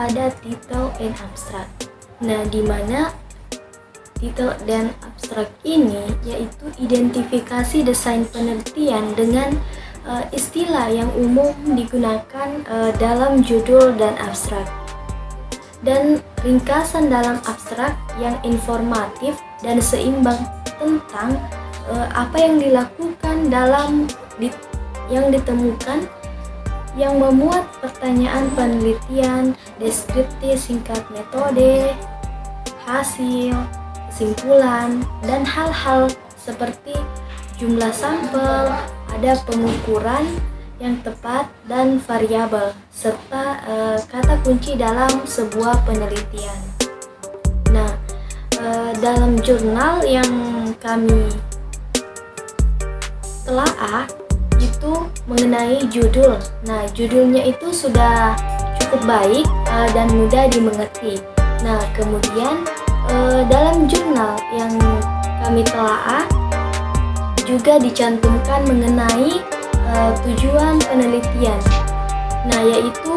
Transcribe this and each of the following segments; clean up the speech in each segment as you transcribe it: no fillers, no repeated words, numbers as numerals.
ada title and abstract. Nah, di mana title dan abstrak ini yaitu identifikasi desain penelitian dengan istilah yang umum digunakan dalam judul dan abstrak, dan ringkasan dalam abstrak yang informatif dan seimbang tentang apa yang dilakukan yang ditemukan, yang memuat pertanyaan penelitian, deskripsi singkat metode, hasil, kesimpulan, dan hal-hal seperti jumlah sampel, ada pengukuran yang tepat dan variabel, serta kata kunci dalam sebuah penelitian. Nah, dalam jurnal yang kami telaah itu mengenai judul. Nah, judulnya itu sudah cukup baik dan mudah dimengerti. Nah, kemudian dalam jurnal yang kami telaah juga dicantumkan mengenai tujuan penelitian. Nah, yaitu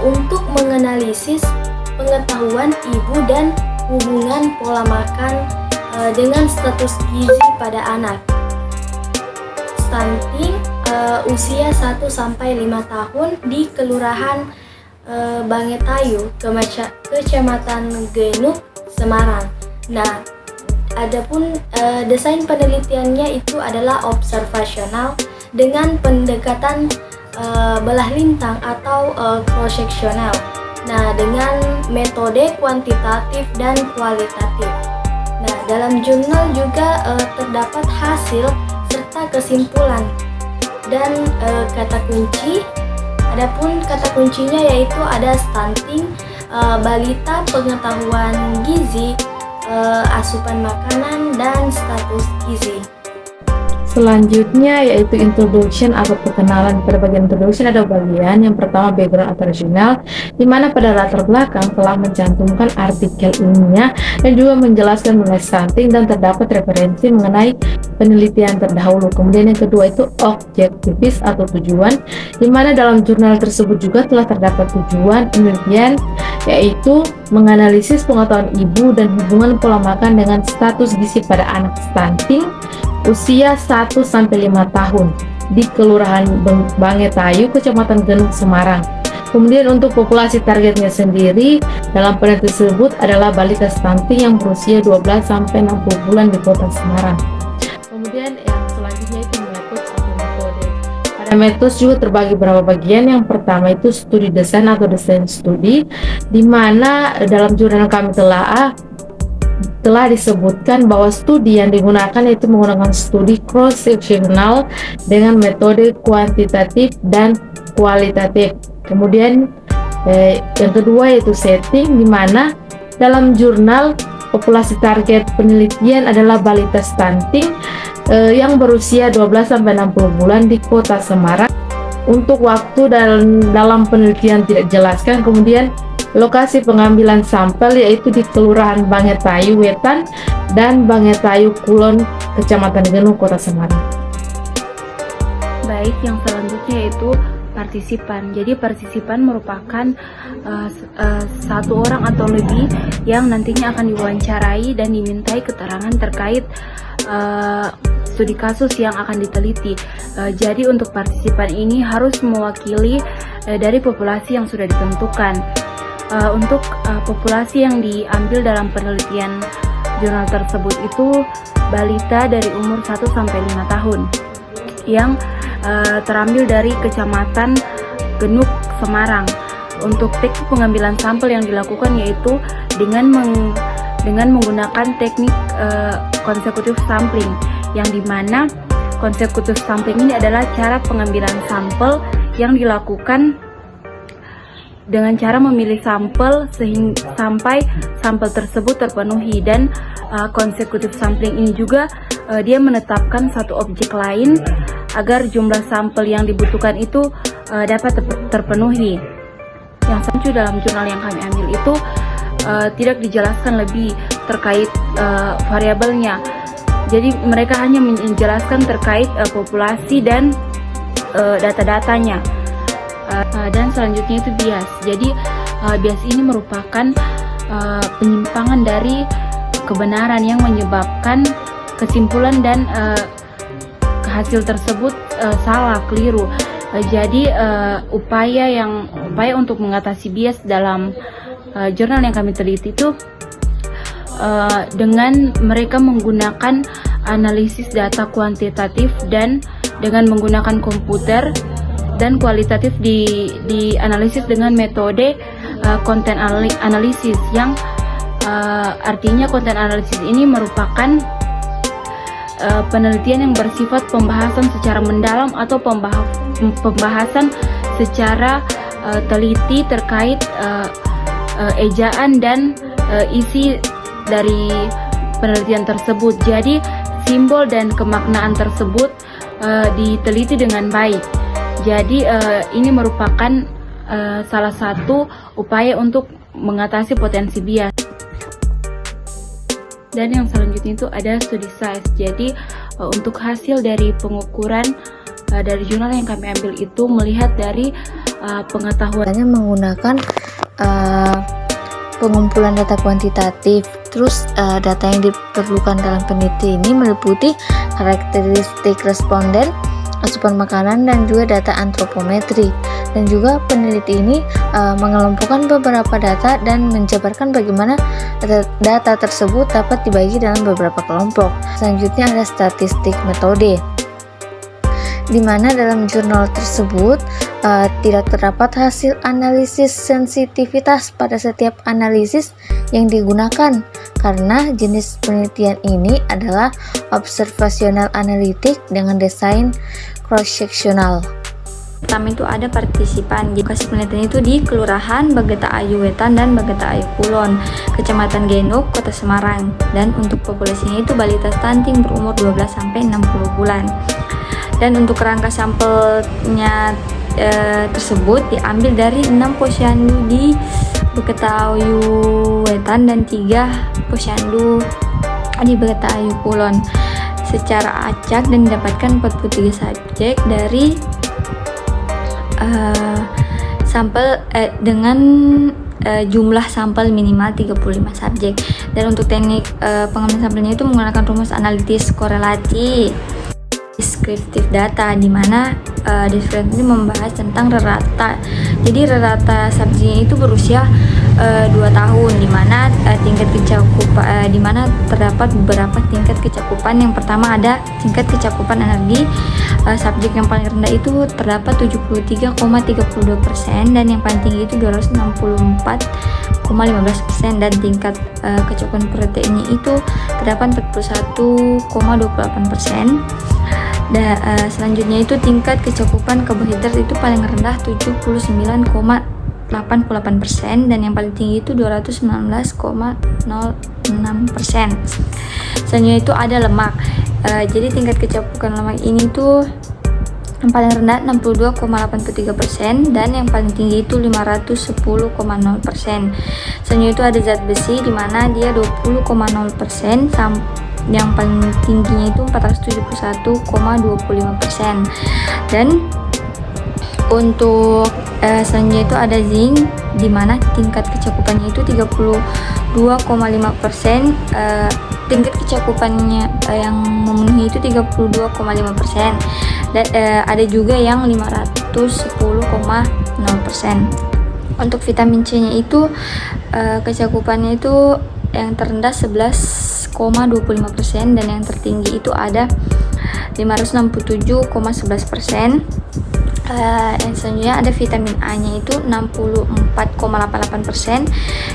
untuk menganalisis pengetahuan ibu dan hubungan pola makan dengan status gizi pada anak. Stunting usia 1-5 tahun di Kelurahan Bangetayu, Kecamatan Genuk, Semarang. Nah, adapun desain penelitiannya itu adalah observasional dengan pendekatan belah lintang atau cross-sectional. Nah, dengan metode kuantitatif dan kualitatif. Nah, dalam jurnal juga terdapat hasil serta kesimpulan dan kata kunci. Adapun kata kuncinya yaitu ada stunting, balita, pengetahuan gizi, asupan makanan, dan status gizi. Selanjutnya yaitu introduction atau perkenalan. Pada bagian introduction ada bagian yang pertama background atau original, di mana pada latar belakang telah mencantumkan artikel ilmiah dan juga menjelaskan mengenai stunting dan terdapat referensi mengenai penelitian terdahulu. Kemudian yang kedua itu objektifis atau tujuan, di mana dalam jurnal tersebut juga telah terdapat tujuan penelitian, yaitu menganalisis pengetahuan ibu dan hubungan pola makan dengan status gizi pada anak stunting usia 1-5 tahun di Kelurahan Bangetayu, Kecamatan Genuk, Semarang. Kemudian untuk populasi targetnya sendiri dalam penelitian tersebut adalah balita stunting yang berusia 12-60 bulan di Kota Semarang. Kemudian yang selanjutnya itu metode atau metode. Pada metode juga terbagi beberapa bagian. Yang pertama itu studi desain atau desain studi, di mana dalam jurnal kami telah disebutkan bahwa studi yang digunakan itu menggunakan studi cross-sectional dengan metode kuantitatif dan kualitatif. Kemudian yang kedua yaitu setting, di mana dalam jurnal populasi target penelitian adalah balita stunting yang berusia 12-60 bulan di Kota Semarang. Untuk waktu dalam penelitian tidak dijelaskan. Kemudian lokasi pengambilan sampel yaitu di Kelurahan Bangetayu Wetan dan Bangetayu Kulon, Kecamatan Genuk, Kota Semarang. Baik, yang selanjutnya yaitu partisipan. Jadi partisipan merupakan satu orang atau lebih yang nantinya akan diwawancarai dan dimintai keterangan terkait studi kasus yang akan diteliti. Jadi untuk partisipan ini harus mewakili dari populasi yang sudah ditentukan. Untuk populasi yang diambil dalam penelitian jurnal tersebut itu balita dari umur 1-5 tahun yang terambil dari Kecamatan Genuk, Semarang. Untuk teknik pengambilan sampel yang dilakukan yaitu dengan menggunakan teknik consecutive sampling, yang dimana consecutive sampling ini adalah cara pengambilan sampel yang dilakukan dengan cara memilih sampel sampai sampel tersebut terpenuhi. Dan consecutive sampling ini juga dia menetapkan satu objek lain agar jumlah sampel yang dibutuhkan itu dapat terpenuhi. Yang selanjutnya dalam jurnal yang kami ambil itu tidak dijelaskan lebih terkait variabelnya. Jadi mereka hanya menjelaskan terkait populasi dan data-datanya. Dan selanjutnya itu bias. Jadi bias ini merupakan penyimpangan dari kebenaran yang menyebabkan kesimpulan dan hasil tersebut salah, keliru. Jadi upaya untuk mengatasi bias dalam jurnal yang kami teliti itu dengan mereka menggunakan analisis data kuantitatif dan dengan menggunakan komputer, dan kualitatif di analisis dengan metode konten analisis yang artinya konten analisis ini merupakan penelitian yang bersifat pembahasan secara mendalam atau pembahasan secara teliti terkait ejaan dan isi dari penelitian tersebut. Jadi simbol dan kemaknaan tersebut diteliti dengan baik. Jadi ini merupakan salah satu upaya untuk mengatasi potensi bias. Dan yang selanjutnya itu ada studi size. Jadi untuk hasil dari pengukuran dari jurnal yang kami ambil itu melihat dari pengetahuan menggunakan pengumpulan data kuantitatif. Terus data yang diperlukan dalam peneliti ini meliputi karakteristik responden, asupan makanan, dan juga data antropometri. Dan juga peneliti ini mengelompokkan beberapa data dan menjabarkan bagaimana data tersebut dapat dibagi dalam beberapa kelompok. Selanjutnya ada statistik metode, di mana dalam jurnal tersebut tidak terdapat hasil analisis sensitivitas pada setiap analisis yang digunakan, karena jenis penelitian ini adalah observasional analitik dengan desain cross-sectional. Pertama itu ada partisipan. Lokasi penelitian itu di Kelurahan Bageta Ayu Wetan dan Bageta Ayu Kulon, Kecamatan Genuk, Kota Semarang. Dan untuk populasinya itu balita stunting berumur 12-60 bulan. Dan untuk kerangka sampelnya tersebut diambil dari 6 posyandu di Bageta Ayu Wetan dan 3 posyandu di Bageta Ayu Kulon secara acak, dan didapatkan 43 subjek dari sampel dengan jumlah sampel minimal 35 subjek. Dan untuk teknik pengambilan sampelnya itu menggunakan rumus analitis korelasi deskriptif data, di mana deskriptif ini membahas tentang rata. Jadi rata subjeknya itu berusia 2 tahun, di mana tingkat kecakupan di mana terdapat beberapa tingkat kecakupan. Yang pertama ada tingkat kecakupan energi. Subjek yang paling rendah itu terdapat 73,32%, dan yang paling tinggi itu 264,15%, dan tingkat kecakupan proteinnya itu terdapat 41,28%. Dan selanjutnya itu tingkat kecakupan karbohidrat itu paling rendah 79,88%, dan yang paling tinggi itu 219,06%. Selanjutnya itu ada lemak. Jadi tingkat kecakupan lemak ini tuh yang paling rendah 62,83%, dan yang paling tinggi itu 510,0%. Selanjutnya itu ada zat besi, di mana dia 20,0%, yang paling tingginya itu 471,25%. Dan untuk selanjutnya itu ada zinc, di mana tingkat kecakupannya itu 32,5%. Tingkat kecakupannya yang memenuhi itu 32,5%. Dan ada juga yang 510,0%. Untuk vitamin C nya itu kecakupannya itu yang terendah 11,25%, dan yang tertinggi itu ada 567,11%. Yang selanjutnya ada vitamin A nya itu 64,88%,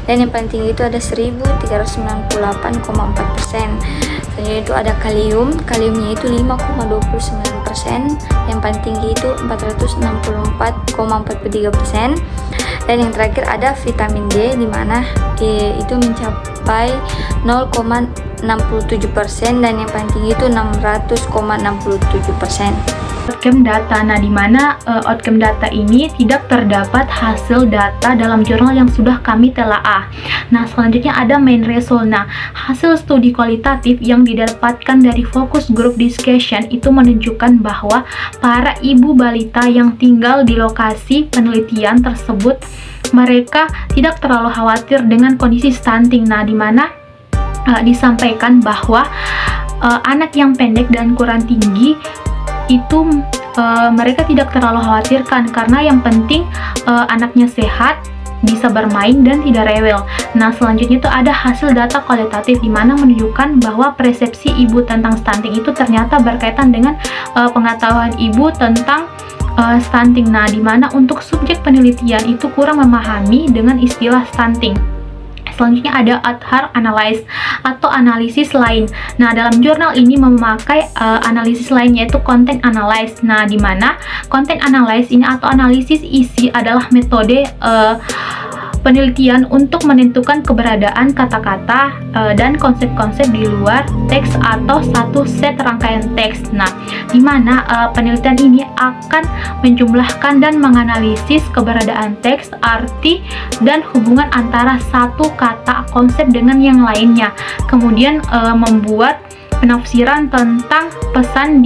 dan yang paling tinggi itu ada 1398,4%. Selanjutnya itu ada kaliumnya itu 5,29%, yang paling tinggi itu 464,43%. Dan yang terakhir ada vitamin D, di mana itu mencapai 0,67%, dan yang paling tinggi itu 600,67%. Outcome data. Nah, di mana outcome data ini tidak terdapat hasil data dalam jurnal yang sudah kami telaah. Nah, selanjutnya ada main result. Nah, hasil studi kualitatif yang didapatkan dari focus group discussion itu menunjukkan bahwa para ibu balita yang tinggal di lokasi penelitian tersebut mereka tidak terlalu khawatir dengan kondisi stunting. Nah, di mana disampaikan bahwa anak yang pendek dan kurang tinggi itu mereka tidak terlalu khawatirkan, karena yang penting anaknya sehat, bisa bermain dan tidak rewel. Nah, selanjutnya itu ada hasil data kualitatif di mana menunjukkan bahwa persepsi ibu tentang stunting itu ternyata berkaitan dengan pengetahuan ibu tentang stunting. Nah, di mana untuk subjek penelitian itu kurang memahami dengan istilah stunting. Selanjutnya ada Aadhaar Analysis atau analisis lain. Nah, dalam jurnal ini memakai analisis lain, yaitu Content Analysis. Nah, di mana Content Analysis ini atau analisis isi adalah metode penelitian untuk menentukan keberadaan kata-kata dan konsep-konsep di luar teks atau satu set rangkaian teks. Nah, di mana penelitian ini akan menjumlahkan dan menganalisis keberadaan teks, arti, dan hubungan antara satu kata konsep dengan yang lainnya. Kemudian membuat penafsiran tentang pesan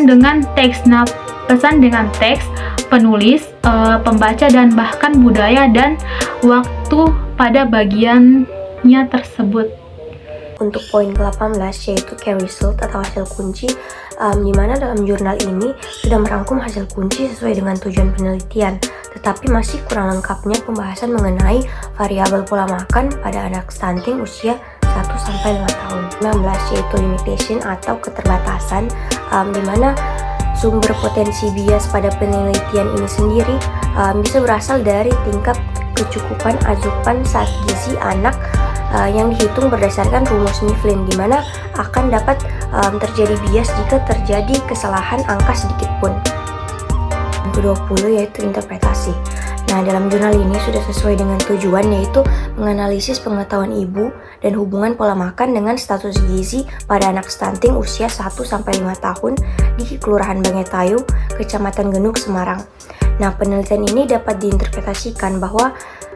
dengan teks. Nah, pesan dengan teks, penulis, pembaca, dan bahkan budaya dan waktu pada bagiannya tersebut. Untuk poin ke-18 yaitu key result atau hasil kunci, di mana dalam jurnal ini sudah merangkum hasil kunci sesuai dengan tujuan penelitian, tetapi masih kurang lengkapnya pembahasan mengenai variabel pola makan pada anak stunting usia 1-5 tahun. 19 yaitu limitation atau keterbatasan, di mana sumber potensi bias pada penelitian ini sendiri bisa berasal dari tingkat kecukupan asupan zat gizi anak yang dihitung berdasarkan rumus Mifflin, di mana akan dapat terjadi bias jika terjadi kesalahan angka sedikit pun. Yang ke-20 yaitu interpretasi. Nah, dalam jurnal ini sudah sesuai dengan tujuan, yaitu menganalisis pengetahuan ibu dan hubungan pola makan dengan status gizi pada anak stunting usia 1-5 tahun di Kelurahan Bangetayu, Kecamatan Genuk, Semarang. Nah, penelitian ini dapat diinterpretasikan bahwa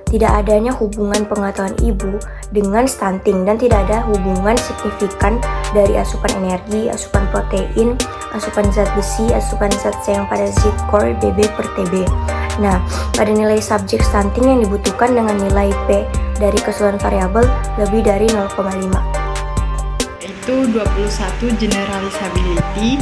tidak adanya hubungan pengetahuan ibu dengan stunting dan tidak ada hubungan signifikan dari asupan energi, asupan protein, asupan zat besi, asupan zat siang pada Z-score BB per TB. Nah, pada nilai subjek stunting yang dibutuhkan dengan nilai P dari keseluruhan variabel lebih dari 0,5. Itu 21 generalisability.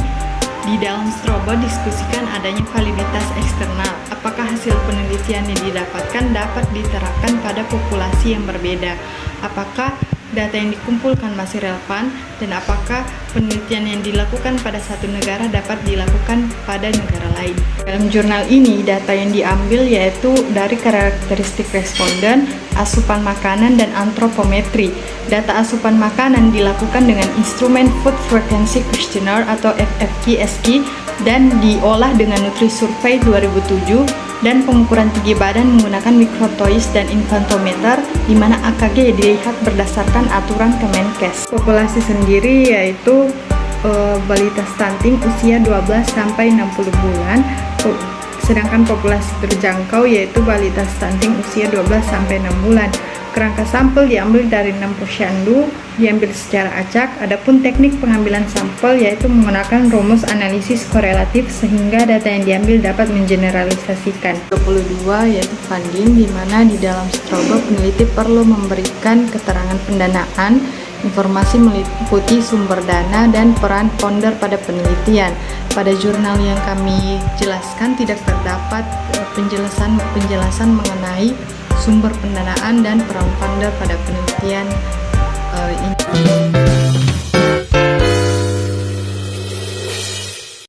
Di dalam Strobo diskusikan adanya validitas eksternal. Apakah hasil penelitian yang didapatkan dapat diterapkan pada populasi yang berbeda? Apakah data yang dikumpulkan masih relevan? Dan apakah penelitian yang dilakukan pada satu negara dapat dilakukan pada negara lain? Dalam jurnal ini, data yang diambil yaitu dari karakteristik responden, asupan makanan, dan antropometri. Data asupan makanan dilakukan dengan instrumen Food Frequency Questionnaire atau FFQ-SQ dan diolah dengan Nutri-Survey 2007, dan pengukuran tinggi badan menggunakan mikrotois dan infantometer, di mana AKG dilihat berdasarkan aturan Kemenkes. Populasi sendiri yaitu balita stunting usia 12-60 bulan, sedangkan populasi terjangkau yaitu balita stunting usia 12-6 bulan. Kerangka sampel diambil dari 6 posyandu, diambil secara acak. Adapun teknik pengambilan sampel yaitu menggunakan rumus analisis korelatif sehingga data yang diambil dapat mengeneralisasikan. 22 yaitu funding, di mana di dalam Strobo peneliti perlu memberikan keterangan pendanaan. Informasi meliputi sumber dana dan peran founder pada penelitian. Pada jurnal yang kami jelaskan tidak terdapat penjelasan mengenai sumber pendanaan dan peran founder pada penelitian ini.